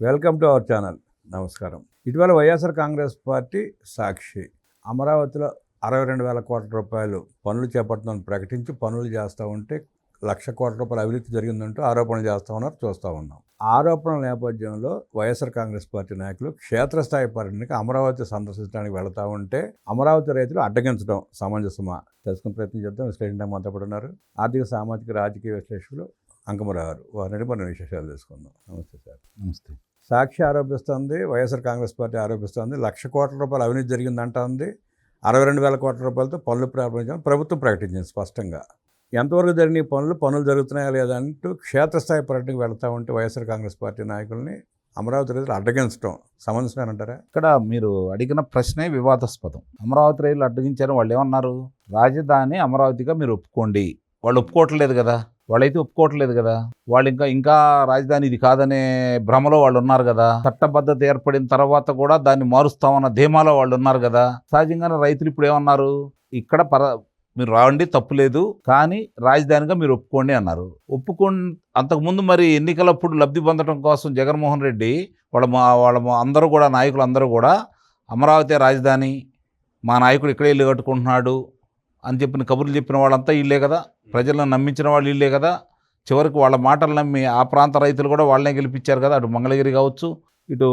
Welcome to our channel. నమస్కారం. ఇటీవల YSR Congress party సాక్షి అమరావతిలో 62,000 కోట్ల రూపాయలు పనులు చేపడుతుందని ప్రకటించి పనులు చేస్తూ ఉంటే 1,00,000 కోట్ల రూపాయల అవినీతి జరిగిందంటూ ఆరోపణలు చేస్తూ ఉన్నారు, చూస్తూ ఉన్నాం. ఆరోపణల నేపథ్యంలో వైఎస్ఆర్ కాంగ్రెస్ పార్టీ నాయకులు క్షేత్రస్థాయి పర్యటనకి అమరావతి సందర్శించడానికి వెళతా ఉంటే అమరావతి రైతులు అడ్డగించడం సమంజసమా తెలుసుకునే ప్రయత్నం చేద్దాం. విశ్లేషణ మనతో పాటు ఉన్నారు ఆర్థిక సామాజిక రాజకీయ విశ్లేషకులు అంకమరావు గారు. వారిని మన విశేషాలు తెలుసుకుందాం. నమస్తే సార్. నమస్తే. సాక్షి ఆరోపిస్తుంది, వైఎస్ఆర్ కాంగ్రెస్ పార్టీ ఆరోపిస్తుంది, 1,00,000 కోట్ల రూపాయలు అవినీతి జరిగిందంటుంది. 62,000 కోట్ల రూపాయలతో పనులు ప్రారంభించాలని ప్రభుత్వం ప్రకటించింది స్పష్టంగా. ఎంతవరకు జరిగిన పనులు జరుగుతున్నాయా లేదా అంటూ క్షేత్రస్థాయి పర్యటనకు వెళ్తూ ఉంటే వైఎస్ఆర్ కాంగ్రెస్ పార్టీ నాయకుల్ని అమరావతి రైతులు అడ్డగించడం సమంజసమేనంటారా? ఇక్కడ మీరు అడిగిన ప్రశ్నే వివాదాస్పదం. అమరావతి రైలు అడ్డగించారు. వాళ్ళు ఏమన్నారు? రాజధాని అమరావతిగా మీరు ఒప్పుకోండి. వాళ్ళు ఒప్పుకోవట్లేదు కదా. వాళ్ళైతే ఒప్పుకోవట్లేదు కదా. వాళ్ళు ఇంకా రాజధాని ఇది కాదనే భ్రమలో వాళ్ళు ఉన్నారు కదా. చట్టబద్ధత ఏర్పడిన తర్వాత కూడా దాన్ని మారుస్తామన్న ధీమాలో వాళ్ళు ఉన్నారు కదా. సహజంగానే రైతులు ఇప్పుడు ఏమన్నారు? ఇక్కడ మీరు రావండి, తప్పులేదు, కానీ రాజధానిగా మీరు ఒప్పుకోండి అన్నారు. అంతకుముందు మరి ఎన్నికలప్పుడు లబ్ధి పొందడం కోసం జగన్మోహన్ రెడ్డి వాళ్ళ అందరూ కూడా నాయకులందరూ కూడా అమరావతి రాజధాని, మా నాయకుడు ఇక్కడే ఇల్లు కట్టుకుంటున్నాడు అని చెప్పిన కబుర్లు చెప్పిన వాళ్ళంతా వీళ్ళే కదా. ప్రజలను నమ్మించిన వాళ్ళు వీళ్ళే కదా. చివరికి వాళ్ళ మాటలు నమ్మి ఆ ప్రాంత రైతులు కూడా వాళ్ళనే గెలిపించారు కదా. అటు మంగళగిరి కావచ్చు, ఇటు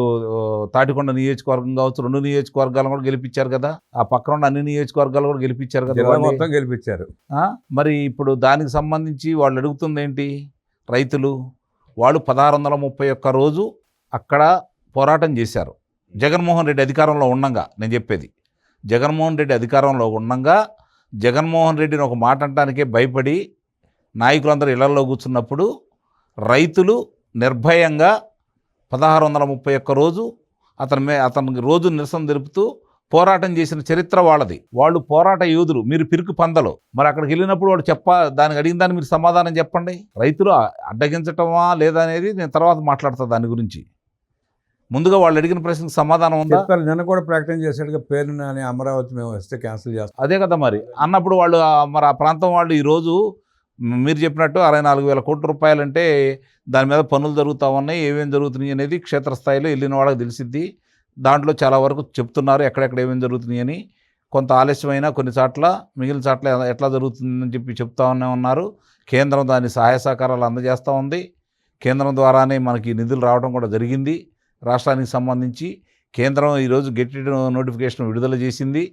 తాటికొండ నియోజకవర్గం కావచ్చు, 2 నియోజకవర్గాలను కూడా గెలిపించారు కదా. ఆ పక్కన ఉన్న అన్ని నియోజకవర్గాలు కూడా గెలిపించారు కదా. మొత్తం గెలిపించారు. మరి ఇప్పుడు దానికి సంబంధించి వాళ్ళు అడుగుతుంది ఏంటి? రైతులు వాళ్ళు 1631 రోజు అక్కడ పోరాటం చేశారు. జగన్మోహన్ రెడ్డి అధికారంలో ఉండంగా, నేను చెప్పేది జగన్మోహన్ రెడ్డి అధికారంలో ఉండంగా, జగన్మోహన్ రెడ్డిని ఒక మాట అంటానికే భయపడి నాయకులందరూ ఇళ్లలో కూర్చున్నప్పుడు రైతులు నిర్భయంగా 1631 రోజు అతనికి రోజు నిరసన తెలుపుతూ పోరాటం చేసిన చరిత్ర వాళ్ళది. వాళ్ళు పోరాట యోధులు, మీరు పిరికి పందలు. మరి అక్కడికి వెళ్ళినప్పుడు వాడు దానికి అడిగిన దాన్ని మీరు సమాధానం చెప్పండి. రైతులు అడ్డగించటమా లేదా అనేది నేను తర్వాత మాట్లాడతా. దాని గురించి ముందుగా వాళ్ళు అడిగిన ప్రశ్నకు సమాధానం ఉందా? నిన్న కూడా ప్రకటన చేశాడుగా, పేరు నాని అమరావతి మేము వస్తే క్యాన్సిల్ చేస్తాం. అదే కదా మరి అన్నప్పుడు వాళ్ళు మరి ఆ ప్రాంతం వాళ్ళు ఈరోజు మీరు చెప్పినట్టు 64,000 కోట్ల రూపాయలంటే దాని మీద పనులు జరుగుతూ ఉన్నాయి. ఏమేమి జరుగుతున్నాయి అనేది క్షేత్రస్థాయిలో వెళ్ళిన వాళ్ళకి తెలిసిద్ది. దాంట్లో చాలా వరకు చెప్తున్నారు ఎక్కడెక్కడ ఏమేమి జరుగుతున్నాయి అని. కొంత ఆలస్యమైనా కొన్ని చోట్ల, మిగిలిన చోట్ల ఎట్లా జరుగుతుందని చెప్పి చెప్తానే ఉన్నారు. కేంద్రం దాని సహాయ సహకారాలు అందజేస్తూ ఉంది. కేంద్రం ద్వారానే మనకి నిధులు రావడం కూడా జరిగింది. రాష్ట్రానికి సంబంధించి కేంద్రం ఈరోజు గెజిట్ నోటిఫికేషన్ విడుదల చేసింది.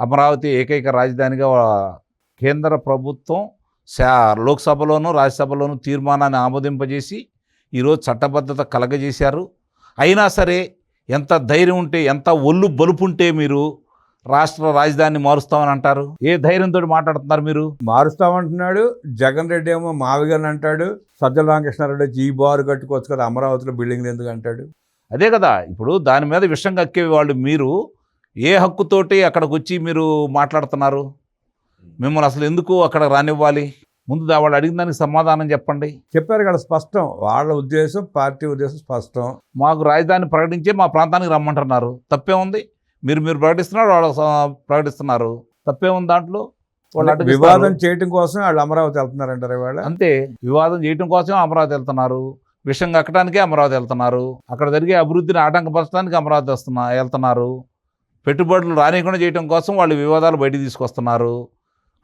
అమరావతి ఏకైక రాజధానిగా కేంద్ర ప్రభుత్వం లోక్సభలోనూ రాజ్యసభలోనూ తీర్మానాన్ని ఆమోదింపజేసి ఈరోజు చట్టబద్ధత కలగజేశారు. అయినా సరే ఎంత ధైర్యం ఉంటే, ఎంత ఒళ్ళు బలుపుంటే మీరు రాష్ట్ర రాజధానిని మారుస్తామని అంటారు? ఏ ధైర్యంతో మాట్లాడుతున్నారు మీరు? మారుస్తామంటున్నాడు జగన్ రెడ్డి, ఏమో మావిగాని అంటాడు. సజ్జల రామకృష్ణారెడ్డి వచ్చి ఈ బారు కట్టుకోవచ్చు కదా అమరావతిలో బిల్డింగ్లు ఎందుకు అంటాడు. అదే కదా. ఇప్పుడు దాని మీద విషం కక్కే వాళ్ళు మీరు ఏ హక్కుతోటి అక్కడికి వచ్చి మీరు మాట్లాడుతున్నారు? మిమ్మల్ని అసలు ఎందుకు అక్కడ రానివ్వాలి? ముందు వాళ్ళు అడిగిన దానికి సమాధానం చెప్పండి. చెప్పారు కదా స్పష్టం. వాళ్ళ ఉద్దేశం, పార్టీ ఉద్దేశం స్పష్టం. మాకు రాజధాని ప్రకటించే మా ప్రాంతానికి రమ్మంటున్నారు. తప్పే ఉంది? మీరు ప్రకటిస్తున్నారు, వాళ్ళు ప్రకటిస్తున్నారు. తప్పే ఉంది దాంట్లో? వాళ్ళు వివాదం చేయడం కోసం వాళ్ళు అమరావతి వెళ్తున్నారంటారు ఇవాళ. అంతే, వివాదం చేయడం కోసం అమరావతి వెళ్తున్నారు. విషయం కక్కడానికే అమరావతి వెళ్తున్నారు. అక్కడ జరిగే అభివృద్ధిని ఆటంకపరచడానికి అమరావతి వెళ్తున్నారు. పెట్టుబడులు రానియకుండా చేయడం కోసం వాళ్ళు వివాదాలు బయటికి తీసుకొస్తున్నారు.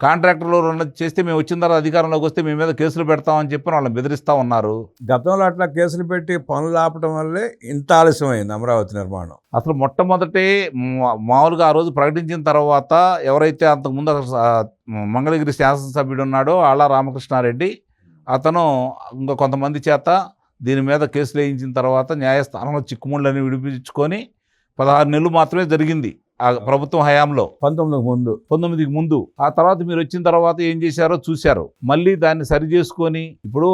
కాంట్రాక్టర్లు చేస్తే మేము వచ్చిన తర్వాత అధికారంలోకి వస్తే మీ మీద కేసులు పెడతామని చెప్పి వాళ్ళని బెదిరిస్తూ ఉన్నారు. గతంలో అట్లా కేసులు పెట్టి పనులు ఆపడం వల్లే ఇంత ఆలస్యమైంది అమరావతి నిర్మాణం. అసలు మొట్టమొదటి మామూలుగా ఆ రోజు ప్రకటించిన తర్వాత ఎవరైతే అంతకుముందు మంగళగిరి శాసనసభ్యుడు ఉన్నాడో ఆళ్ళ రామకృష్ణారెడ్డి, అతను ఇంకా కొంతమంది చేత దీని మీద కేసులు వేయించిన తర్వాత న్యాయస్థానంలో చిక్కుముళ్ళని విడిపించుకొని 16 నెలలు మాత్రమే జరిగింది ఆ ప్రభుత్వం హయాంలో. 19కి ముందు. ఆ తర్వాత మీరు వచ్చిన తర్వాత ఏం చేశారో చూశారు. మళ్ళీ దాన్ని సరి చేసుకొని ఇప్పుడు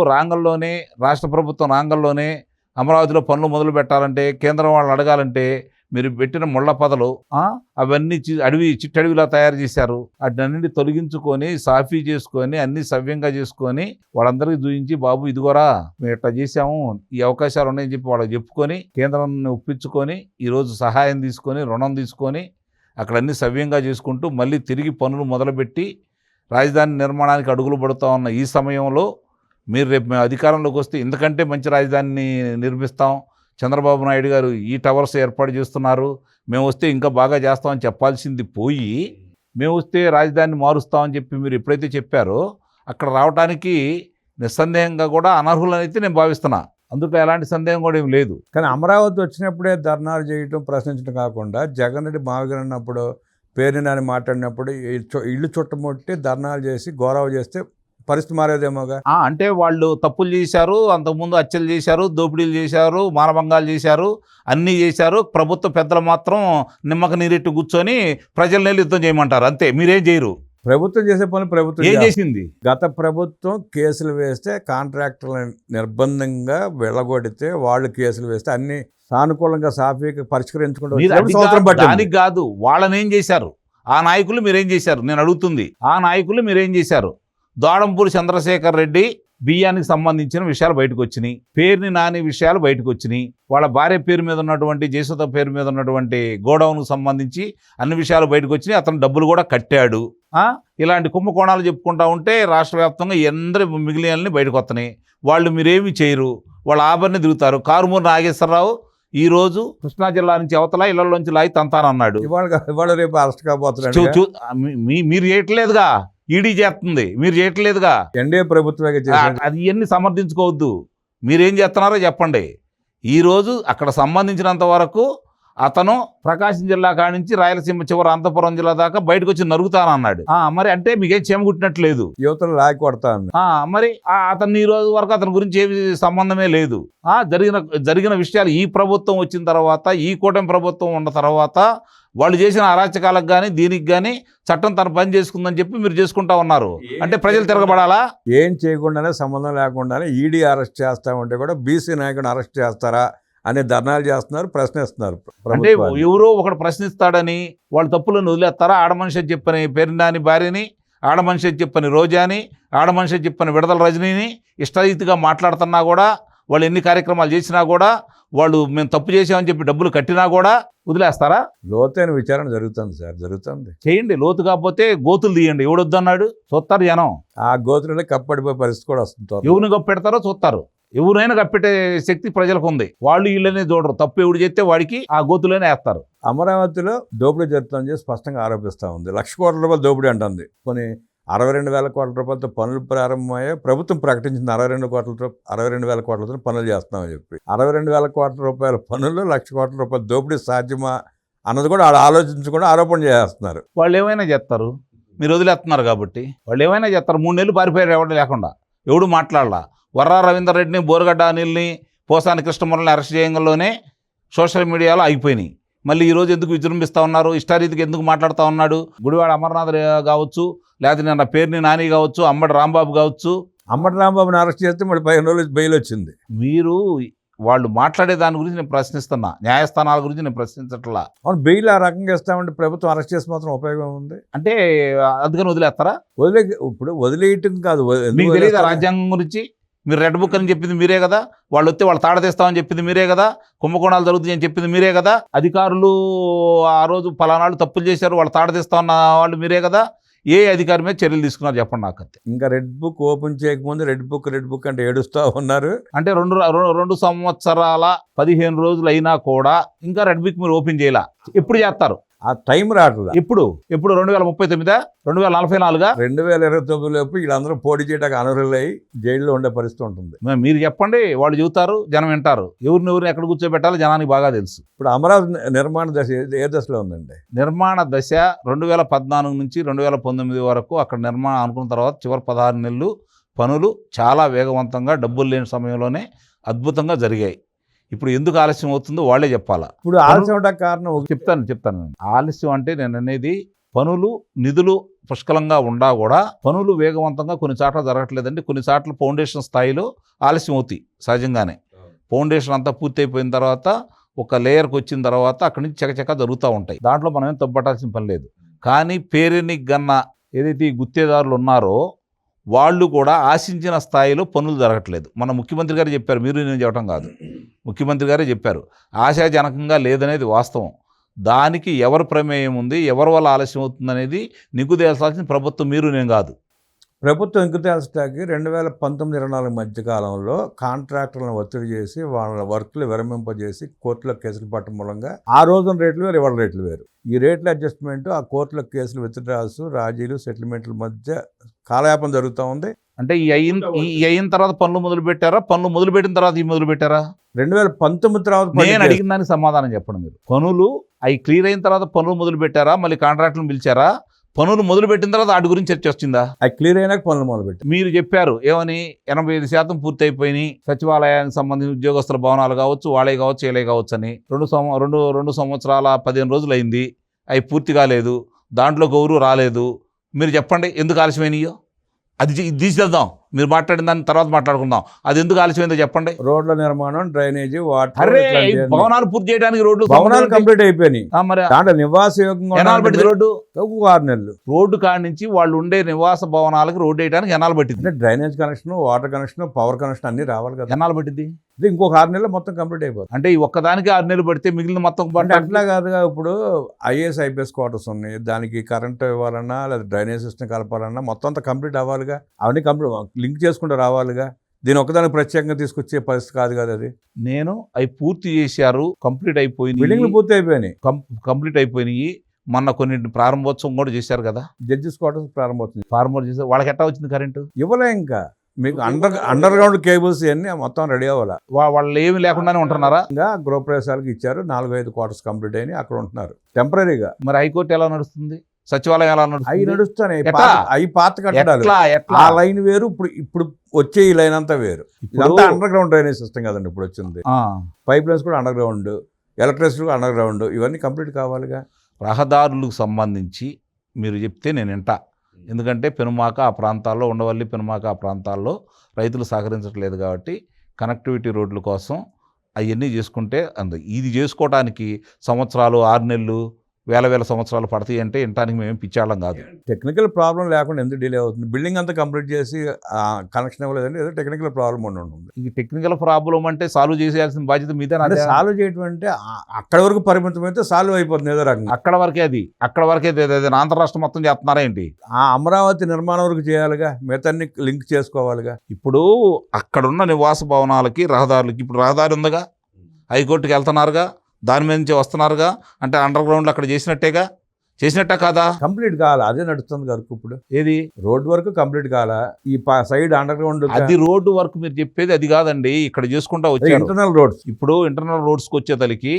రాష్ట్ర ప్రభుత్వం రాంగల్లోనే అమరావతిలో పనులు మొదలు పెట్టాలంటే, కేంద్రం వాళ్ళు అడగాలంటే మీరు పెట్టిన ముళ్ళ పదలు అవన్నీ చిట్టడివిలా తయారు చేశారు. వాటినన్నింటి తొలగించుకొని సాఫీ చేసుకొని అన్ని సవ్యంగా చేసుకొని వాళ్ళందరికీ చూపించి, బాబు ఇదిగోరా మేము ఇట్లా చేసాము, ఈ అవకాశాలు ఉన్నాయని చెప్పి వాళ్ళకి చెప్పుకొని కేంద్రాన్ని ఒప్పించుకొని ఈరోజు సహాయం తీసుకొని రుణం తీసుకొని అక్కడ అన్ని సవ్యంగా చేసుకుంటూ మళ్ళీ తిరిగి పనులు మొదలుపెట్టి రాజధాని నిర్మాణానికి అడుగులు పడుతూ ఉన్న ఈ సమయంలో మీరు రేపు మేము అధికారంలోకి వస్తే ఇంతకంటే మంచి రాజధానిని నిర్మిస్తాం, చంద్రబాబు నాయుడు గారు ఈ టవర్స్ ఏర్పాటు చేస్తున్నారు, మేము వస్తే ఇంకా బాగా చేస్తామని చెప్పాల్సింది పోయి మేము వస్తే రాజధానిని మారుస్తామని చెప్పి మీరు ఎప్పుడైతే చెప్పారో అక్కడ రావడానికి నిస్సందేహంగా కూడా అనర్హులనైతే నేను భావిస్తున్నా. అందులో ఎలాంటి సందేహం కూడా ఏం లేదు. కానీ అమరావతి వచ్చినప్పుడే ధర్నాలు చేయటం, ప్రశ్నించడం కాకుండా జగన్ రెడ్డి మావిగనప్పుడు పేరుని నాని మాట్లాడినప్పుడు ఇల్లు చుట్టముట్టి ధర్నాలు చేసి గౌరవ చేస్తే పరిస్థితి మారేదేమోగా. అంటే వాళ్ళు తప్పులు చేశారు, అంతకుముందు హత్యలు చేశారు, దోపిడీలు చేశారు, మానభంగాలు చేశారు, అన్నీ చేశారు. ప్రభుత్వ పెద్దలు మాత్రం నిమ్మక నీరెట్టు కూర్చొని ప్రజలనే యుద్ధం చేయమంటారు, అంతే. మీరేం చేయరు. ప్రభుత్వం చేసే పనులు ప్రభుత్వం ఏం చేసింది? గత ప్రభుత్వం కేసులు వేస్తే కాంట్రాక్టర్లను నిర్బంధంగా వెళ్ళగొడితే వాళ్ళు కేసులు వేస్తే అన్ని సానుకూలంగా సాఫీగా పరిష్కరించుకుంటూ దానికి కాదు, వాళ్ళని ఏం చేశారు ఆ నాయకులు, మీరేం చేశారు నేను అడుగుతుంది. ఆ నాయకులు మీరేం చేశారు? దోడంపూడి చంద్రశేఖర్ రెడ్డి బియ్యానికి సంబంధించిన విషయాలు బయటకు వచ్చినాయి, పేరుని నాని విషయాలు బయటకు వచ్చినాయి, వాళ్ళ భార్య పేరు మీద ఉన్నటువంటి జయసుధ పేరు మీద ఉన్నటువంటి గోడౌన్కు సంబంధించి అన్ని విషయాలు బయటకు వచ్చినాయి. అతను డబ్బులు కూడా కట్టాడు. ఇలాంటి కుంభకోణాలు చెప్పుకుంటా ఉంటే రాష్ట్ర వ్యాప్తంగా ఎందరి మిగిలినని బయటకు వస్తున్నాయి. వాళ్ళు మీరేమి చేయరు, వాళ్ళ ఆభరణి దిగుతారు. కారుమూరి నాగేశ్వరరావు ఈరోజు కృష్ణా జిల్లా నుంచి అవతల ఇళ్లలోంచి లాగి తంతానన్నాడు. ఇవాళ రేపు అరెస్ట్ కాబోతున్నాడు. మీరు చేయట్లేదుగా, ఈడీ చేస్తుంది, మీరు చేయట్లేదుగా. ఎన్డీఏ ప్రభుత్వమే అది ఇవన్నీ సమర్థించుకోవద్దు. మీరేం చేస్తున్నారో చెప్పండి. ఈరోజు అక్కడ సంబంధించినంత వరకు అతను ప్రకాశం జిల్లా కాడి నుంచి రాయలసీమ చివరి అనంతపురం జిల్లా దాకా బయటకు వచ్చి నరుగుతానన్నాడు. మరి అంటే మీకేం చేమగుట్టినట్లేదు, యువతలు లాగి కొడతాను. మరి అతను ఈ రోజు వరకు అతని గురించి ఏమి సంబంధమే లేదు. జరిగిన విషయాలు ఈ ప్రభుత్వం వచ్చిన తర్వాత, ఈ కూటమి ప్రభుత్వం ఉన్న తర్వాత వాళ్ళు చేసిన అరాచకాలకు కానీ దీనికి కానీ చట్టం తన పని చేసుకుందని చెప్పి మీరు చేసుకుంటా ఉన్నారు. అంటే ప్రజలు తిరగబడాలా? ఏం చేయకుండానే, సంబంధం లేకుండానే ఈడీ అరెస్ట్ చేస్తామంటే కూడా బీసీ నాయకుడిని అరెస్ట్ చేస్తారా అనే ధర్నాలు చేస్తున్నారు, ప్రశ్నిస్తున్నారు. అంటే ఎవరో ఒకడు ప్రశ్నిస్తాడని వాళ్ళు తప్పులను వదిలేస్తారా? ఆడమనిషి చెప్పని పేరునాని భార్యని, ఆడమనిషి చెప్పని రోజాని, ఆడమనిషి చెప్పని విడుదల రజనీని ఇష్టరీతిగా మాట్లాడుతున్నా కూడా, వాళ్ళు ఎన్ని కార్యక్రమాలు చేసినా కూడా, వాళ్ళు మేము తప్పు చేసామని చెప్పి డబ్బులు కట్టినా కూడా వదిలేస్తారా? లోతైన విచారణ జరుగుతుంది సార్, జరుగుతుంది. చేయండి. లోతు కాకపోతే గోతులు తీయండి. ఎవడొద్దన్నాడు? చూస్తారు జనం. ఆ గోతులలో కప్పడిపోయే పరిస్థితి కూడా వస్తుంది. ఎవరిని కప్పెడతారో చూస్తారు. ఎవరైనా కప్పెట్టే శక్తి ప్రజలకు ఉంది. వాళ్ళు వీళ్ళనే చూడరు. తప్పు ఎవడు చేస్తే వాడికి ఆ గోతులోనే వేస్తారు. అమరావతిలో దోపిడీ జరుగుతుందని చెప్పి స్పష్టంగా ఆరోపిస్తూ ఉంది. 1,00,000 కోట్ల రూపాయలు దోపిడీ అంటుంది. కొన్ని 62,000 కోట్ల రూపాయలతో పనులు ప్రారంభమయ్యాయి. ప్రభుత్వం ప్రకటించింది 62,000 కోట్లతో పనులు చేస్తామని చెప్పి. 62,000 కోట్ల రూపాయల పనుల్లో 1,00,000 కోట్ల రూపాయల దోపిడీ సాధ్యమా అన్నది కూడా ఆడ ఆలోచించకుండా ఆరోపణ చేస్తున్నారు. వాళ్ళు ఏమైనా చేస్తారు, మీరు వదిలేస్తున్నారు కాబట్టి. వాళ్ళు ఏమైనా చేస్తారు. 3 నెలలు పారిపోయారు ఎవరు లేకుండా, ఎవడు మాట్లాడాల. వర్రా రవీందర్ రెడ్డిని, బోరగడ్డ అనిల్ని, పోసాని కృష్ణమురళిని అరెస్ట్ చేయడంలోనే సోషల్ మీడియాలో ఆగిపోయినాయి. మళ్ళీ ఈరోజు ఎందుకు విజృంభిస్తూ ఉన్నారు? ఇష్టారీతికి ఎందుకు మాట్లాడుతూ ఉన్నాడు? గుడివాడ అమర్నాథ్ కావచ్చు, లేకపోతే నిన్న పేరుని నాని కావచ్చు, అంబటి రాంబాబు కావచ్చు. అంబటి రాంబాబుని అరెస్ట్ చేస్తే మళ్ళీ 15 రోజులు బెయిల్ వచ్చింది. మీరు వాళ్ళు మాట్లాడే దాని గురించి నేను ప్రశ్నిస్తున్నా, న్యాయస్థానాల గురించి నేను ప్రశ్నించట్లా. అవును, బెయిల్ ఆ రకంగా ఇస్తామంటే ప్రభుత్వం అరెస్ట్ చేసి మాత్రం ఉపయోగం ఉంది అంటే అందుకని వదిలేస్తారా? ఇప్పుడు వదిలేయటం కాదు. మీకు తెలియదా రాజ్యాంగం గురించి? మీరు రెడ్ బుక్ అని చెప్పింది మీరే కదా, వాళ్ళు వస్తే వాళ్ళు తాడతీస్తామని చెప్పింది మీరే కదా, కుంభకోణాలు జరుగుతాయని చెప్పింది మీరే కదా, అధికారులు ఆ రోజు పలానాళ్ళు తప్పులు చేశారు వాళ్ళు తాడతీస్తామన్న వాళ్ళు మీరే కదా. ఏ అధికారి మీద చర్యలు తీసుకున్నారు చెప్పండి నాకు. అంతే. ఇంకా రెడ్ బుక్ ఓపెన్ చేయకముందు రెడ్ బుక్ అంటే ఏడుస్తూ ఉన్నారు. అంటే 2 సంవత్సరాల 15 రోజులు అయినా కూడా ఇంకా రెడ్ బుక్ మీరు ఓపెన్ చేయాల. ఎప్పుడు చేస్తారు? ఆ టైం రావట్లేదు. ఎప్పుడు 2039, 2044, 2029 లోపు వీళ్ళందరూ పోటీ చేయడానికి అనర్హులై జైల్లో ఉండే పరిస్థితి ఉంటుంది. మీరు చెప్పండి, వాళ్ళు చెబుతారు, జనం వింటారు. ఎవరిని ఎక్కడ కూర్చోబెట్టాలో జనానికి బాగా తెలుసు. ఇప్పుడు అమరావతి నిర్మాణ దశ ఏ దశలో ఉందండి? నిర్మాణ దశ 2014 నుంచి 2019 వరకు అక్కడ నిర్మాణం అనుకున్న తర్వాత చివరి 16 నెలలు పనులు చాలా వేగవంతంగా, డబ్బులు లేని సమయంలోనే అద్భుతంగా జరిగాయి. ఇప్పుడు ఎందుకు ఆలస్యం అవుతుందో వాళ్ళే చెప్పాలా. ఇప్పుడు ఆలస్యం అవడానికి కారణం చెప్తాను. ఆలస్యం అంటే నేను అనేది పనులు, నిధులు పుష్కలంగా ఉండా కూడా పనులు వేగవంతంగా కొన్ని చోట్ల జరగట్లేదండి. కొన్ని చోట్ల ఫౌండేషన్ స్థాయిలో ఆలస్యం అవుతాయి సహజంగానే. ఫౌండేషన్ అంతా పూర్తయిపోయిన తర్వాత ఒక లేయర్కి వచ్చిన తర్వాత అక్కడి నుంచి చకచక జరుగుతూ ఉంటాయి. దాంట్లో మనం ఏం తప్పట్టాల్సిన పని లేదు. కానీ పేరుని గన్న ఏదైతే ఈ గుత్తేదారులు ఉన్నారో వాళ్ళు కూడా ఆశించిన స్థాయిలో పనులు జరగట్లేదు. మన ముఖ్యమంత్రి గారు చెప్పారు, మీరు నేను చెప్పడం కాదు, ముఖ్యమంత్రి గారే చెప్పారు, ఆశాజనకంగా లేదనేది వాస్తవం. దానికి ఎవరి ప్రమేయం ఉంది, ఎవరి వల్ల ఆలస్యం అవుతుందనేది నిగ్గు తేల్చాల్సిన ప్రభుత్వం మీరు నేను కాదు. ప్రభుత్వం ఇంక తేల్చడానికి 2019-24 మధ్య కాలంలో కాంట్రాక్టర్లను ఒత్తిడి చేసి వాళ్ళ వర్క్లు విరమింపజేసి కోర్టులో కేసులు పట్టడం మూలంగా ఆ రోజున రేట్లు వేరు, ఇవాళ రేట్లు వేరు. ఈ రేట్ల అడ్జస్ట్మెంట్, ఆ కోర్టులో కేసులు విత్డ్రాల్స్, రాజీలు, సెటిల్మెంట్ల మధ్య కాలయాపన జరుగుతూ ఉంది. అంటే ఈ అయిన తర్వాత పనులు మొదలు పెట్టారా, పనులు మొదలు పెట్టిన తర్వాత ఈ మొదలు పెట్టారా? 2019 తర్వాత నేను అడిగిన దానికి సమాధానం చెప్పండి. మీరు పనులు అవి క్లియర్ అయిన తర్వాత పనులు మొదలు పెట్టారా, మళ్ళీ కాంట్రాక్టులను పిలిచారా? పనులు మొదలు పెట్టిన తర్వాత వాటి గురించి చర్చ వచ్చిందా? అది క్లియర్ అయినాక పనులు మొదలుపెట్టి మీరు చెప్పారు ఏమని, 85% పూర్తి అయిపోయినాయి, సచివాలయానికి సంబంధించిన ఉద్యోగస్తుల భవనాలు కావచ్చు, వాళ్ళే కావచ్చు, ఏలే కావచ్చు అని. 2 సంవత్సరాల 15 రోజులు అయింది, అవి పూర్తి కాలేదు, దాంట్లో గౌరవ రాలేదు. మీరు చెప్పండి ఎందుకు ఆలస్యమైనయో. అది తీసేద్దాం, మీరు మాట్లాడిన దాని తర్వాత మాట్లాడుకుందాం. అది ఎందుకు ఆలస్యమైందో చెప్పండి. రోడ్ల నిర్మాణం, డ్రైనేజీ, వాటర్, అరే భవనాలు పూర్తి చేయడానికి రోడ్లు భవనాలు కంప్లీట్ అయిపోయినాయి. మరి దాంట్లో నివాసయోగ్యంగా ఎన్నాళ్ళు పట్టింది రోడ్డు? 6 నెలలు. రోడ్డు కాడి నుంచి వాళ్ళు ఉండే నివాస భవనాలకు రోడ్డు వేయడానికి ఎన్నాళ్ళు పట్టింది? అంటే drainage connection, water connection, power connection అన్ని రావాలి కదా. ఎన్నాళ్ళు పట్టింది? ఇది ఇంకొక 6 నెలలు మొత్తం కంప్లీట్ అయిపోతుంది. అంటే ఈ ఒక్కదానికి 6 నెలలు పడితే మిగిలిన మొత్తం అంటే అట్లా కాదుగా. ఇప్పుడు ఐఏఎస్, ఐపీఎస్ క్వార్టర్స్ ఉన్నాయి, దానికి కరెంట్ ఇవ్వాలన్నా లేదా డ్రైనేజ్ సిస్టమ్ కలపాలన్నా మొత్తం అంతా కంప్లీట్ అవ్వాలిగా. అవన్నీ కంప్లీట్ లింక్ చేసుకుంటూ రావాలిగా. దీని ఒక్కదానికి ప్రత్యేకంగా తీసుకొచ్చే పరిస్థితి కాదు కదా అది. నేను అవి పూర్తి చేశారు, కంప్లీట్ అయిపోయింది, బిల్డింగ్లు పూర్తి అయిపోయినాయి, కంప్లీట్ అయిపోయినాయి. మొన్న కొన్ని ప్రారంభోత్సవం కూడా చేశారు కదా, జడ్జిస్ క్వార్టర్స్ ప్రారంభమవుతుంది. ఫార్మర్ చేశారు. వాళ్ళకి ఎట్లా వచ్చింది కరెంటు? ఇవ్వలే. ఇంకా మీకు అండర్ గ్రౌండ్ కేబుల్స్ ఇవన్నీ మొత్తం రెడీ అవ్వాలా. వాళ్ళు ఏమి లేకుండానే ఉంటున్నారా? ఇంకా గృహప్రవేశాలకు ఇచ్చారు, 4-5 క్వార్టర్స్ కంప్లీట్ అయినాయి, అక్కడ ఉంటున్నారు టెంపరీగా. మరి హైకోర్టు ఎలా నడుస్తుంది, సచివాలయం ఎలా అవి నడుస్తుంది? నడుస్తాయి. ఎట్లా? అవి పాత కట్టడాలు. ఎట్లా? ఆ లైన్ వేరు, ఇప్పుడు వచ్చే ఈ లైన్ అంతా వేరు. ఇదంతా అండర్ గ్రౌండ్ డ్రైనేజ్ సిస్టమ్ కదండి ఇప్పుడు వచ్చింది. పైప్ లైన్స్ కూడా అండర్ గ్రౌండ్, ఎలక్ట్రిసిటీ కూడా అండర్ గ్రౌండ్, ఇవన్నీ కంప్లీట్ కావాలిగా. రహదారులకు సంబంధించి మీరు చెప్తే నేను వింటా. ఎందుకంటే పెనుమాక ఆ ప్రాంతాల్లో, ఉండవల్లి పెనుమాక ఆ ప్రాంతాల్లో రైతులు సహకరించట్లేదు కాబట్టి కనెక్టివిటీ రోడ్ల కోసం అవన్నీ చేసుకుంటే ఇది చేసుకోవడానికి సంవత్సరాలు, 6 నెలలు, వేల సంవత్సరాలు పడతాయి అంటే వినటానికి మేము పిచ్చాళ్ళం కాదు. టెక్నికల్ ప్రాబ్లం లేకుండా ఎందుకు డిలే అవుతుంది? బిల్డింగ్ అంతా కంప్లీట్ చేసి కనెక్షన్ ఇవ్వలేదండి, ఏదో టెక్నికల్ ప్రాబ్లం ఉంటుంది. ఈ టెక్నికల్ ప్రాబ్లం అంటే సాల్వ్ చేసేయాల్సిన బాధ్యత మీద. సాల్వ్ చేయటం అంటే అక్కడ వరకు పరిమితం అయితే సాల్వ్ అయిపోతుంది ఏదో రకంగా. అక్కడ వరకే ఆంధ్ర రాష్ట్రం మొత్తం చేస్తున్నారా ఏంటి? ఆ అమరావతి నిర్మాణం వరకు చేయాలిగా, మిగతాన్ని లింక్ చేసుకోవాలిగా. ఇప్పుడు అక్కడున్న నివాస భవనాలకి, రహదారులకి ఇప్పుడు రహదారి ఉందిగా, హైకోర్టుకి వెళ్తున్నారుగా, దాని మీద నుంచి వస్తున్నారుగా. అంటే అండర్ గ్రౌండ్లో అక్కడ చేసినట్టే కాదా? కంప్లీట్ కావాలా, అదే నడుస్తుంది వరకు. ఇప్పుడు ఏది రోడ్ వర్క్ కంప్లీట్ కావాలా, ఈ సైడ్ అండర్ గ్రౌండ్ అది రోడ్డు వర్క్ మీరు చెప్పేది అది కాదండి. ఇక్కడ చేసుకుంటా వచ్చారు ఇంటర్నల్ రోడ్స్. ఇప్పుడు ఇంటర్నల్ రోడ్స్కి వచ్చేతలికి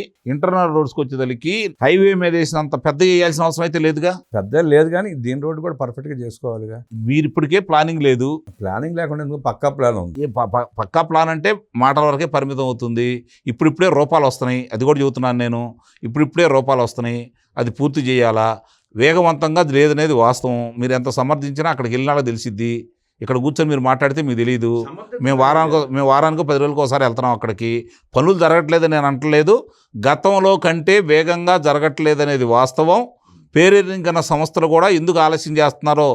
హైవే మీద వేసినంత పెద్ద చేయాల్సిన అవసరం అయితే లేదుగా. పెద్ద లేదు కానీ దీని రోడ్డు కూడా పర్ఫెక్ట్ గా చేసుకోవాలిగా. మీరు ఇప్పటికే ప్లానింగ్ లేదు. ప్లానింగ్ లేకుండా ఎందుకు? పక్కా ప్లాన్ ఉంది. పక్కా ప్లాన్ అంటే మాటల వరకే పరిమితం అవుతుంది. ఇప్పుడిప్పుడే రూపాలు వస్తున్నాయి, అది కూడా చెబుతున్నాను నేను. ఇప్పుడిప్పుడే రూపాలు వస్తున్నాయి, అది పూర్తి చేయాలా. వేగవంతంగా అది లేదనేది వాస్తవం. మీరు ఎంత సమర్థించినా అక్కడికి వెళ్ళినాక తెలిసిద్ది. ఇక్కడ కూర్చొని మీరు మాట్లాడితే మీకు తెలియదు. మేము వారానికి 10 రోజులకు ఒకసారి వెళ్తున్నాం అక్కడికి. పనులు జరగట్లేదని నేను అంటలేదు, గతంలో కంటే వేగంగా జరగట్లేదనేది వాస్తవం. పేరెన్నికన్న సంస్థలు కూడా ఎందుకు ఆలస్యం చేస్తున్నారో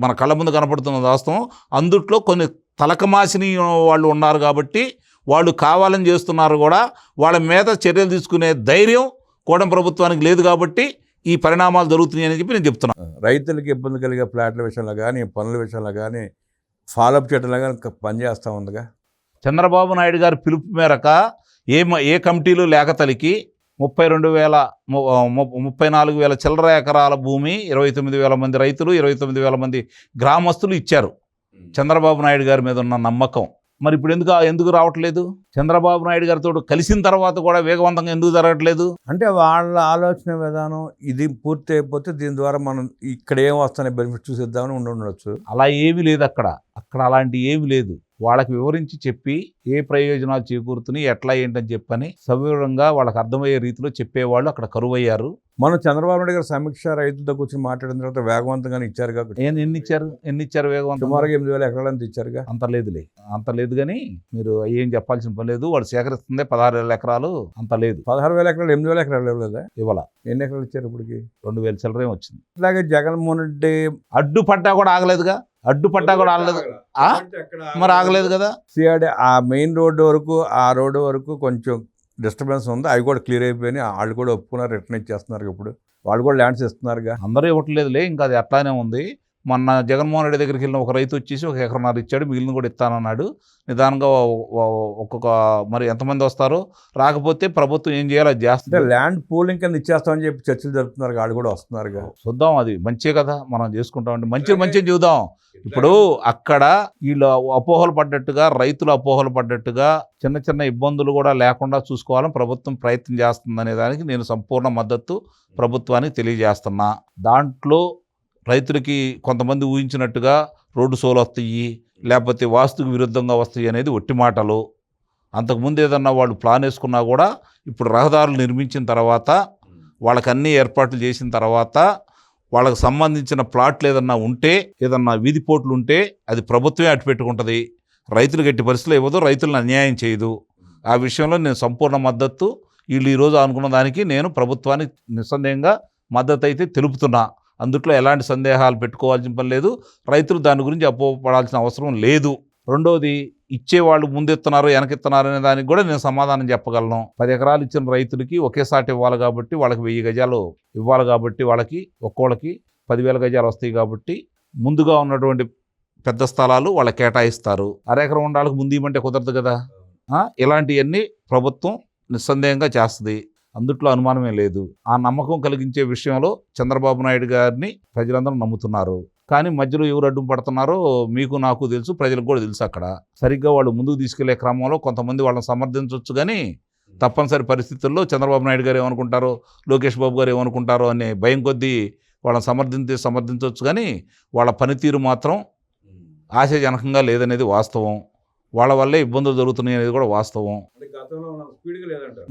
మన కళ్ళ ముందు కనపడుతున్నది వాస్తవం. అందుట్లో కొన్ని తలకమాసిని వాళ్ళు ఉన్నారు కాబట్టి వాళ్ళు కావాలని చేస్తున్నారు కూడా. వాళ్ళ మీద చర్యలు తీసుకునే ధైర్యం కూటమి ప్రభుత్వానికి లేదు కాబట్టి ఈ పరిణామాలు జరుగుతున్నాయి అని చెప్పి నేను చెప్తున్నాను. రైతులకు ఇబ్బంది కలిగే ఫ్లాట్ల విషయంలో కానీ, పనుల విషయంలో కానీ, ఫాలోఅప్ చేయడంలో కానీ పనిచేస్తూ ఉందిగా. చంద్రబాబు నాయుడు గారి పిలుపు మేరకు ఏ కమిటీలు లేకతలికి 34,000 చిల్లర ఎకరాల భూమి 29,000 మంది రైతులు, 29,000 మంది గ్రామస్తులు ఇచ్చారు. చంద్రబాబు నాయుడు గారి మీద ఉన్న నమ్మకం. మరి ఇప్పుడు ఎందుకు రావట్లేదు? చంద్రబాబు నాయుడు గారితో కలిసిన తర్వాత కూడా వేగవంతంగా ఎందుకు జరగట్లేదు? అంటే వాళ్ళ ఆలోచన విధానం ఇది పూర్తి అయిపోతే దీని ద్వారా మనం ఇక్కడ ఏం వస్తానే బెనిఫిట్ చూసేద్దామని ఉండొచ్చు. అలా ఏమీ లేదు. అక్కడ అలాంటి ఏమీ లేదు. వాళ్ళకి వివరించి చెప్పి ఏ ప్రయోజనాలు చేకూరుతున్నాయి, ఎట్లా ఏంటని చెప్పని సవివరంగా వాళ్ళకి అర్థమయ్యే రీతిలో చెప్పేవాళ్ళు అక్కడ కరువయ్యారు. మనం చంద్రబాబు నాయుడు గారు సమీక్ష రైతులతో కూర్చొని మాట్లాడిన తర్వాత వేగవంతంగానే ఇచ్చారు కాబట్టి ఎన్ని ఇచ్చారు వేగవంతం? సుమారుగా 8,000 ఎకరాలంతా ఇచ్చారుగా. అంత లేదు కానీ మీరు ఏం చెప్పాల్సిన పని లేదు. వాడు సేకరిస్తుందే 16,000 ఎకరాలు. అంత లేదు. 16,000 ఎకరాలు 8,000 ఎకరాలు ఇవ్వలేదా? ఇవ్వాల. ఎన్ని ఎకరాలు ఇచ్చారు ఇప్పటికి? 2,000 చిల్లరేం వచ్చింది. అలాగే జగన్మోహన్ రెడ్డి అడ్డుపడ్డా కూడా ఆగలేదు. మరి ఆగలేదు కదా. సిఆర్డీ ఆ మెయిన్ రోడ్డు వరకు, ఆ రోడ్డు వరకు కొంచెం డిస్టర్బెన్స్ ఉంది. అవి కూడా క్లియర్ అయిపోయినాయి. వాళ్ళు కూడా ఒప్పుకున్నారు, రిటర్న్ ఇచ్చేస్తున్నారు. ఇప్పుడు వాళ్ళు కూడా ల్యాండ్స్ ఇస్తున్నారుగా. అందరూ ఇవ్వట్లేదులే, ఇంకా అది అట్లానే ఉంది. మొన్న జగన్మోహన్ రెడ్డి దగ్గరికి వెళ్ళిన ఒక రైతు వచ్చేసి 1 ఎకరన్నర ఇచ్చాడు, మిగిలిన కూడా ఇస్తానన్నాడు. నిదానంగా ఒక్కొక్క మరి ఎంతమంది వస్తారో, రాకపోతే ప్రభుత్వం ఏం చేయాలో అది అంటే చేస్తుంది. ల్యాండ్ పూలింగ్ కింద ఇచ్చేస్తామని చెప్పి చర్చలు జరుపుతున్నారు, వాళ్ళు కూడా వస్తున్నారు. చూద్దాం, అది మంచే కదా, మనం చేసుకుంటామంటే మంచి చూద్దాం. ఇప్పుడు అక్కడ వీళ్ళు అపోహలు పడ్డట్టుగా, రైతులు అపోహలు పడ్డట్టుగా చిన్న చిన్న ఇబ్బందులు కూడా లేకుండా చూసుకోవాలని ప్రభుత్వం ప్రయత్నం చేస్తుందనే దానికి నేను సంపూర్ణ మద్దతు ప్రభుత్వానికి తెలియజేస్తున్నా. దాంట్లో రైతులకి కొంతమంది ఊహించినట్టుగా రోడ్డు సోలు వస్తాయి, లేకపోతే వాస్తుకు విరుద్ధంగా వస్తాయి అనేది ఒట్టి మాటలు. అంతకుముందు ఏదన్నా వాళ్ళు ప్లాన్ వేసుకున్నా కూడా ఇప్పుడు రహదారులు నిర్మించిన తర్వాత, వాళ్ళకి అన్ని ఏర్పాట్లు చేసిన తర్వాత, వాళ్ళకి సంబంధించిన ప్లాట్లు ఏదన్నా ఉంటే, ఏదన్నా వీధి పోట్లు ఉంటే అది ప్రభుత్వమే అటు పెట్టుకుంటుంది. రైతులు గట్టి పరిస్థితులు ఇవ్వదు, రైతులను అన్యాయం చేయదు. ఆ విషయంలో నేను సంపూర్ణ మద్దతు. వీళ్ళు ఈరోజు అనుకున్న దానికి నేను ప్రభుత్వానికి నిస్సందేహంగా మద్దతు అయితే తెలుపుతున్నా. అందుట్లో ఎలాంటి సందేహాలు పెట్టుకోవాల్సిన పని లేదు. రైతులు దాని గురించి అపోపడాల్సిన అవసరం లేదు. రెండోది, ఇచ్చేవాళ్ళు ముందెత్తున్నారు వెనకెత్తున్నారు అనే దానికి కూడా నేను సమాధానం చెప్పగలను. 10 ఎకరాలు ఇచ్చిన రైతులకి ఒకేసారి ఇవ్వాలి కాబట్టి, వాళ్ళకి 1000 గజాలు ఇవ్వాలి కాబట్టి, వాళ్ళకి ఒక్కోళ్ళకి 10,000 గజాలు వస్తాయి కాబట్టి, ముందుగా ఉన్నటువంటి పెద్ద స్థలాలు వాళ్ళకి కేటాయిస్తారు. అరెకరం ఉండాలకు ముందు ఇవ్వమంటే కుదరదు కదా. ఇలాంటివన్నీ ప్రభుత్వం నిస్సందేహంగా చేస్తుంది, అందుట్లో అనుమానమే లేదు. ఆ నమ్మకం కలిగించే విషయంలో చంద్రబాబు నాయుడు గారిని ప్రజలందరూ నమ్ముతున్నారు. కానీ మధ్యలో ఎవరు అడ్డు పడుతున్నారో మీకు నాకు తెలుసు, ప్రజలకు కూడా తెలుసు. అక్కడ సరిగ్గా వాళ్ళు ముందుకు తీసుకెళ్లే క్రమంలో కొంతమంది వాళ్ళని సమర్థించవచ్చు, కానీ తప్పనిసరి పరిస్థితుల్లో చంద్రబాబు నాయుడు గారు ఏమనుకుంటారో, లోకేష్ బాబు గారు ఏమనుకుంటారో అనే భయం కొద్దీ వాళ్ళని సమర్థించవచ్చు, కానీ వాళ్ళ పనితీరు మాత్రం ఆశాజనకంగా లేదనేది వాస్తవం. వాళ్ళ వల్లే ఇబ్బందులు జరుగుతున్నాయి అనేది కూడా వాస్తవం.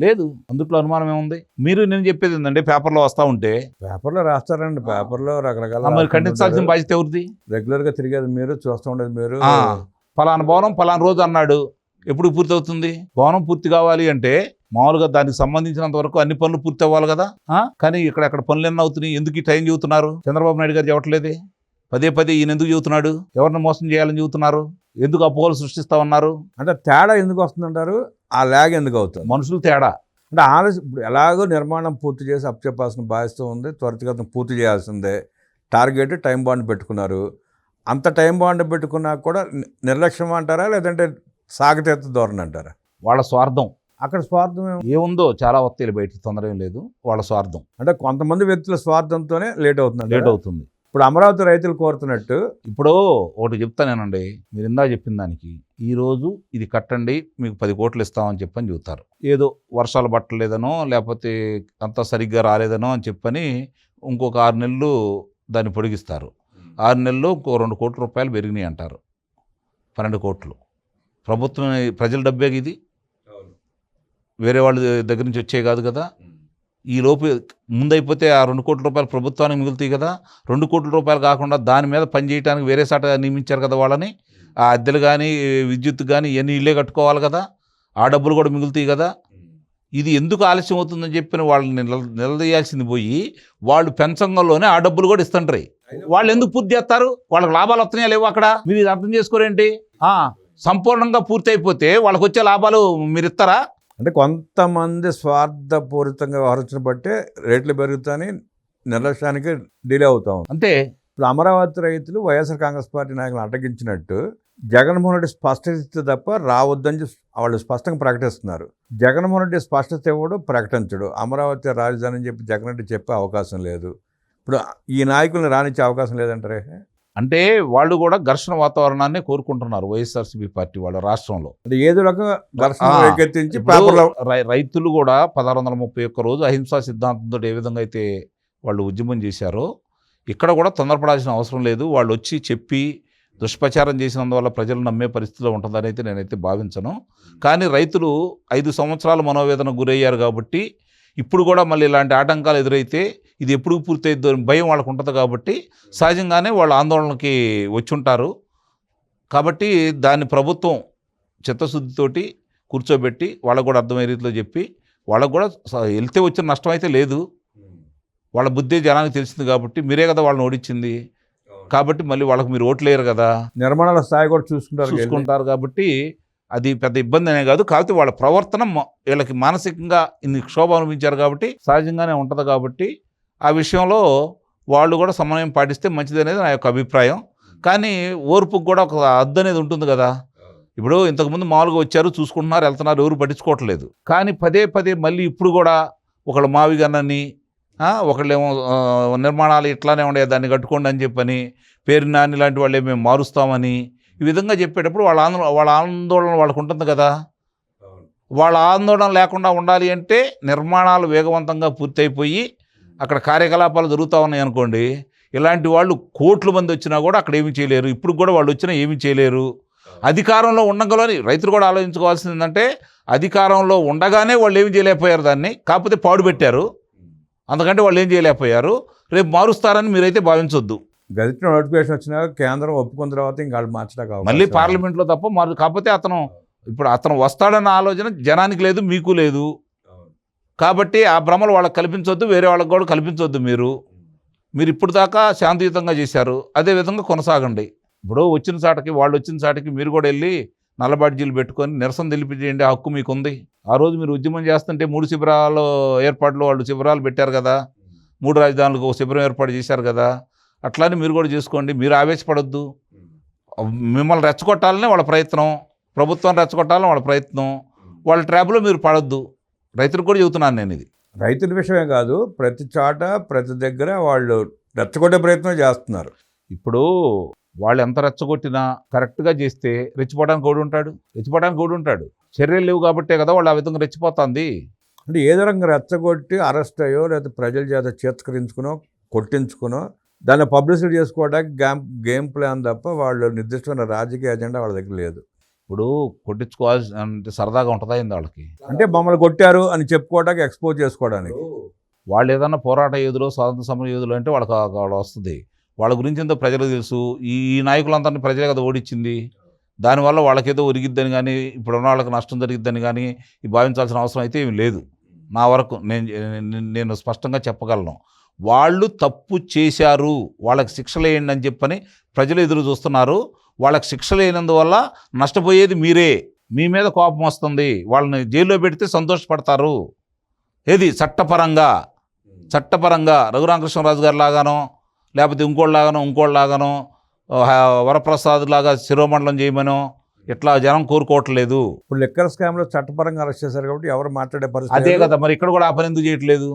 లేదు, అందుట్లో అనుమానం ఏముంది? మీరు నేను చెప్పేది ఏంటంటే, పేపర్లో వస్తూ ఉంటే పేపర్లో రాస్తారండి, పేపర్లో రకరకాల మరి ఖండించాల్సిన బాధ్యత ఎవరిది? రెగ్యులర్ గా తిరిగేది మీరు, చూస్తూ ఉండేది మీరు. పలానా భవనం పలానా రోజు అన్నాడు, ఎప్పుడు పూర్తి అవుతుంది? భవనం పూర్తి కావాలి అంటే మామూలుగా దానికి సంబంధించినంత వరకు అన్ని పనులు పూర్తి అవ్వాలి కదా. కానీ ఇక్కడ పనులు ఎన్ని అవుతున్నాయి? ఎందుకు ఈ టైం చెబుతున్నారు? చంద్రబాబు నాయుడు గారు చెప్పట్లేదే. పదే ఈయన ఎందుకు చెబుతున్నాడు? ఎవరిని మోసం చేయాలని చెబుతున్నారు? ఎందుకు అపోహలు సృష్టిస్తా ఉన్నారు? అంటే తేడా ఎందుకు వస్తుందంటారు? ఆ ల్యాగ్ ఎందుకు అవుతుంది? మనుషులు తేడా. అంటే ఆలస్యం. ఇప్పుడు ఎలాగో నిర్మాణం పూర్తి చేసి అప్పచెప్పాల్సిన బాధ్యత ఉంది, త్వరితగతిన పూర్తి చేయాల్సిందే. టార్గెట్ టైం బాండ్ పెట్టుకున్నారు. అంత టైం బాండ్ పెట్టుకున్నా కూడా నిర్లక్ష్యం అంటారా, లేదంటే సాగతీత ధోరణి అంటారా? వాళ్ళ స్వార్థం. అక్కడ స్వార్థం ఏముందో చాలా వస్తాయి బయటికి, తొందర ఏం లేదు. వాళ్ళ స్వార్థం అంటే కొంతమంది వ్యక్తుల స్వార్థంతోనే లేట్ అవుతుంది. ఇప్పుడు అమరావతి రైతులు కోరుతున్నట్టు, ఇప్పుడు ఒకటి చెప్తానేనండి, మీరు ఇందా చెప్పిన దానికి, ఈరోజు ఇది కట్టండి మీకు 10 కోట్లు ఇస్తామని చెప్పని చెబుతారు. ఏదో వర్షాలు పట్టలేదనో, లేకపోతే అంతా సరిగ్గా రాలేదనో అని చెప్పని ఇంకొక 6 నెలలు దాన్ని పొడిగిస్తారు. 6 నెలల్లో ఇంకో 2 కోట్ల రూపాయలు పెరిగినాయి అంటారు. 12 కోట్లు. ప్రభుత్వం ప్రజల డబ్బే ఇది, వేరే వాళ్ళ దగ్గర నుంచి వచ్చే కాదు కదా. ఈ లోపు ముందైపోతే ఆ 2 కోట్ల రూపాయలు ప్రభుత్వానికి మిగులుతాయి కదా. 2 కోట్ల రూపాయలు కాకుండా దాని మీద పని చేయడానికి వేరే సాట నియమించారు కదా వాళ్ళని. ఆ అద్దెలు కానీ విద్యుత్ కానీ ఇవన్నీ ఇల్లే కట్టుకోవాలి కదా, ఆ డబ్బులు కూడా మిగులుతాయి కదా. ఇది ఎందుకు ఆలస్యం అవుతుందని చెప్పిన వాళ్ళని నిలదీయాల్సింది పోయి, వాళ్ళు పెంచంగంలోనే ఆ డబ్బులు కూడా ఇస్తుంటారు. వాళ్ళు ఎందుకు పూర్తి చేస్తారు? వాళ్ళకి లాభాలు వస్తున్నాయా లేవు అక్కడ? మీరు ఇది అర్థం చేసుకోరేంటి? సంపూర్ణంగా పూర్తి అయిపోతే వాళ్ళకి వచ్చే లాభాలు మీరు ఇస్తారా? అంటే కొంతమంది స్వార్థపూరితంగా వ్యవహరించిన బట్టే రేట్లు పెరుగుతాయని నిర్లక్ష్యానికి డిలే అవుతాం. అంతే. ఇప్పుడు అమరావతి రైతులు వైఎస్ఆర్ కాంగ్రెస్ పార్టీ నాయకులు అడ్డగించినట్టు జగన్మోహన్ రెడ్డి స్పష్టత ఇస్తే తప్ప రావద్దని వాళ్ళు స్పష్టంగా ప్రకటిస్తున్నారు. జగన్మోహన్ రెడ్డి స్పష్టత ఇవ్వడు, ప్రకటించడు. అమరావతి రాజధాని అని చెప్పి జగన్ రెడ్డి చెప్పే అవకాశం లేదు. ఇప్పుడు ఈ నాయకులను రానిచ్చే అవకాశం లేదంటారే. అంటే వాళ్ళు కూడా ఘర్షణ వాతావరణాన్ని కోరుకుంటున్నారు వైఎస్ఆర్సీపీ పార్టీ వాళ్ళ రాష్ట్రంలో. అంటే ఏదో రకంగా ఘర్షణ రేకెత్తించి పేపర్లో రైతులు కూడా 1631 రోజు అహింసా సిద్ధాంతంతో ఏ విధంగా అయితే వాళ్ళు ఉద్యమం చేశారో, ఇక్కడ కూడా తొందరపడాల్సిన అవసరం లేదు. వాళ్ళు వచ్చి చెప్పి దుష్ప్రచారం చేసినందువల్ల ప్రజలు నమ్మే పరిస్థితిలో ఉంటుందని అయితే నేనైతే భావించను. కానీ రైతులు 5 సంవత్సరాలు మనోవేదన గురయ్యారు కాబట్టి, ఇప్పుడు కూడా మళ్ళీ ఇలాంటి ఆటంకాలు ఎదురైతే ఇది ఎప్పుడు పూర్తయిద్దో భయం వాళ్ళకు ఉంటుంది కాబట్టి సహజంగానే వాళ్ళు ఆందోళనకి వచ్చి ఉంటారు. కాబట్టి దాన్ని ప్రభుత్వం చిత్తశుద్ధితోటి కూర్చోబెట్టి వాళ్ళకు కూడా అర్థమయ్యే రీతిలో చెప్పి, వాళ్ళకు కూడా వెళ్తే వచ్చిన నష్టం అయితే లేదు. వాళ్ళ బుద్ధి జనానికి తెలిసింది కాబట్టి, మీరే కదా వాళ్ళని ఓడించింది కాబట్టి మళ్ళీ వాళ్ళకి మీరు ఓట్లు వేయరు కదా, నిర్మాణాల స్థాయి కూడా చూసుకుంటారు కాబట్టి అది పెద్ద ఇబ్బంది అనే కాదు. కాకపోతే వాళ్ళ ప్రవర్తన వీళ్ళకి మానసికంగా ఇన్ని క్షోభ అనిపించారు కాబట్టి సహజంగానే ఉంటుంది. కాబట్టి ఆ విషయంలో వాళ్ళు కూడా సమన్వయం పాటిస్తే మంచిది అనేది నా యొక్క అభిప్రాయం. కానీ ఓర్పుకు కూడా ఒక హద్దు అనేది ఉంటుంది కదా. ఇప్పుడు ఇంతకుముందు మామూలుగా వచ్చారు, చూసుకుంటున్నారు, వెళ్తున్నారు, ఎవరు పట్టించుకోవట్లేదు. కానీ పదే పదే మళ్ళీ ఇప్పుడు కూడా ఒకళ్ళు మావిగన్నని, ఒకళ్ళేమో నిర్మాణాలు ఇట్లానే ఉండే దాన్ని కట్టుకోండి అని చెప్పని, పేరు నాని లాంటి వాళ్ళే మేము మారుస్తామని ఈ విధంగా చెప్పేటప్పుడు వాళ్ళ ఆందోళన వాళ్ళకు ఉంటుంది కదా. వాళ్ళ ఆందోళన లేకుండా ఉండాలి అంటే నిర్మాణాలు వేగవంతంగా పూర్తయిపోయి అక్కడ కార్యకలాపాలు జరుగుతూ ఉన్నాయి అనుకోండి, ఇలాంటి వాళ్ళు కోట్ల మంది వచ్చినా కూడా అక్కడ ఏమీ చేయలేరు. ఇప్పుడు కూడా వాళ్ళు వచ్చినా ఏమీ చేయలేరు. అధికారంలో ఉండగలని రైతులు కూడా ఆలోచించుకోవాల్సింది ఏంటంటే, అధికారంలో ఉండగానే వాళ్ళు ఏమి చేయలేకపోయారు, దాన్ని కాకపోతే పాడుపెట్టారు, అందుకంటే వాళ్ళు ఏం చేయలేకపోయారు. రేపు మారుస్తారని మీరైతే భావించొద్దు. గజెట్ నోటిఫికేషన్ వచ్చినాక కేంద్రం ఒప్పుకున్న తర్వాత ఇంకా వాళ్ళు మార్చడానికి మళ్ళీ పార్లమెంట్లో తప్ప కాకపోతే అతను వస్తాడన్న ఆలోచన జనానికి లేదు, మీకు లేదు. కాబట్టి ఆ భ్రమలు వాళ్ళకి కల్పించొద్దు, వేరే వాళ్ళకి కూడా కల్పించొద్దు. మీరు ఇప్పుడు దాకా శాంతియుతంగా చేశారు, అదే విధంగా కొనసాగండి. ఇప్పుడు వాళ్ళు వచ్చిన చాటకి మీరు కూడా వెళ్ళి నల్ల బాడ్జీలు పెట్టుకొని నిరసన తెలిపించేయండి, హక్కు మీకుంది. ఆ రోజు మీరు ఉద్యమం చేస్తుంటే 3 శిబిరాలు ఏర్పాట్లు, వాళ్ళు శిబిరాలు పెట్టారు కదా, 3 రాజధానులకు ఒక శిబిరం ఏర్పాటు చేశారు కదా, అట్లానే మీరు కూడా చేసుకోండి. మీరు ఆవేశపడొద్దు. మిమ్మల్ని రెచ్చగొట్టాలనే వాళ్ళ ప్రయత్నం, ప్రభుత్వం రెచ్చగొట్టాలని వాళ్ళ ప్రయత్నం, వాళ్ళ ట్రాప్లో మీరు పడొద్దు. రైతులకు కూడా చెబుతున్నాను నేను ఇది. రైతుల విషయమే కాదు, ప్రతి చోట ప్రతి దగ్గర వాళ్ళు రెచ్చగొట్టే ప్రయత్నం చేస్తున్నారు. ఇప్పుడు వాళ్ళు ఎంత రెచ్చగొట్టినా కరెక్ట్గా చేస్తే రెచ్చిపోవడానికి ఓడు ఉంటాడు. చర్యలు లేవు కాబట్టే కదా వాళ్ళు ఆ విధంగా రెచ్చిపోతుంది. అంటే ఏదో రకంగా రెచ్చగొట్టి అరెస్ట్ అయ్యో లేదా ప్రజల చేత చేతకరించుకునో కొట్టించుకునో దాన్ని పబ్లిసిటీ చేసుకోవడానికి గేమ్ ప్లాన్ తప్ప వాళ్ళు నిర్దిష్టమైన రాజకీయ ఎజెండా వాళ్ళ దగ్గర లేదు. ఇప్పుడు కొట్టించుకోవాల్సి అంటే సరదాగా ఉంటుందా ఏంది వాళ్ళకి? అంటే మమ్మల్ని కొట్టారు అని చెప్పుకోవడానికి, ఎక్స్పోజ్ చేసుకోవడానికి. వాళ్ళు ఏదన్నా పోరాట యోధులు, స్వాతంత్ర సమర యోధులు అంటే వాళ్ళకి వస్తుంది. వాళ్ళ గురించి ఎంతో ప్రజలకు తెలుసు. ఈ నాయకులందరినీ ప్రజలే కదా ఓడించింది. దానివల్ల వాళ్ళకేదో ఒరిగిద్దని కానీ, ఇప్పుడున్న వాళ్ళకి నష్టం జరిగిద్దని కానీ భావించాల్సిన అవసరం అయితే ఏమి లేదు. నా వరకు నేను స్పష్టంగా చెప్పగలను. వాళ్ళు తప్పు చేశారు, వాళ్ళకి శిక్షలు వేయండి అని చెప్పని ప్రజలు ఎదురు చూస్తున్నారు. వాళ్ళకి శిక్షలు వేయనందువల్ల నష్టపోయేది మీరే. మీ మీద కోపం వస్తుంది, వాళ్ళని జైల్లో పెడితే సంతోషపడతారు. ఏది చట్టపరంగా రఘురామకృష్ణరాజు గారి లాగానో లేకపోతే ఇంకోళ్ళలాగానో వరప్రసాద్ లాగా శిరోమండలం చేయమనో ఇట్లా జనం కోరుకోవట్లేదు. ఇప్పుడు లిక్కర్ స్కామ్లో చట్టపరంగా అరెస్ట్ చేశారు కాబట్టి ఎవరు మాట్లాడే పరిస్థితి అదే కదా. మరి ఇక్కడ కూడా ఆ పని ఎందుకు చేయట్లేదు?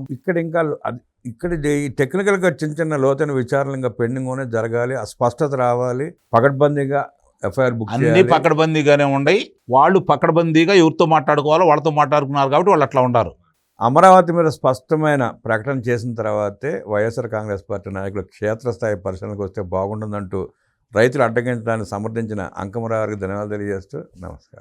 ఇక్కడ ఈ టెక్నికల్గా చిన్న లోతైన విచారణ ఇంకా పెండింగ్లోనే జరగాలి, స్పష్టత రావాలి, పకడ్బందీగా ఎఫ్ఐఆర్ బుక్ అన్నీ పకడ్బందీగానే ఉన్నాయి. వాళ్ళు పకడ్బందీగా ఎవరితో మాట్లాడుకోవాలో వాళ్ళతో మాట్లాడుకున్నారు కాబట్టి వాళ్ళు అట్లా ఉండారు. అమరావతి మీద స్పష్టమైన ప్రకటన చేసిన తర్వాతే వైఎస్ఆర్ కాంగ్రెస్ పార్టీ నాయకులు క్షేత్రస్థాయి పరిశీలనకు వస్తే బాగుంటుందంటూ రైతులు అడ్డగించడాన్ని సమర్థించిన అంకమరావు గారికి ధన్యవాదాలు తెలియజేస్తూ నమస్కారం.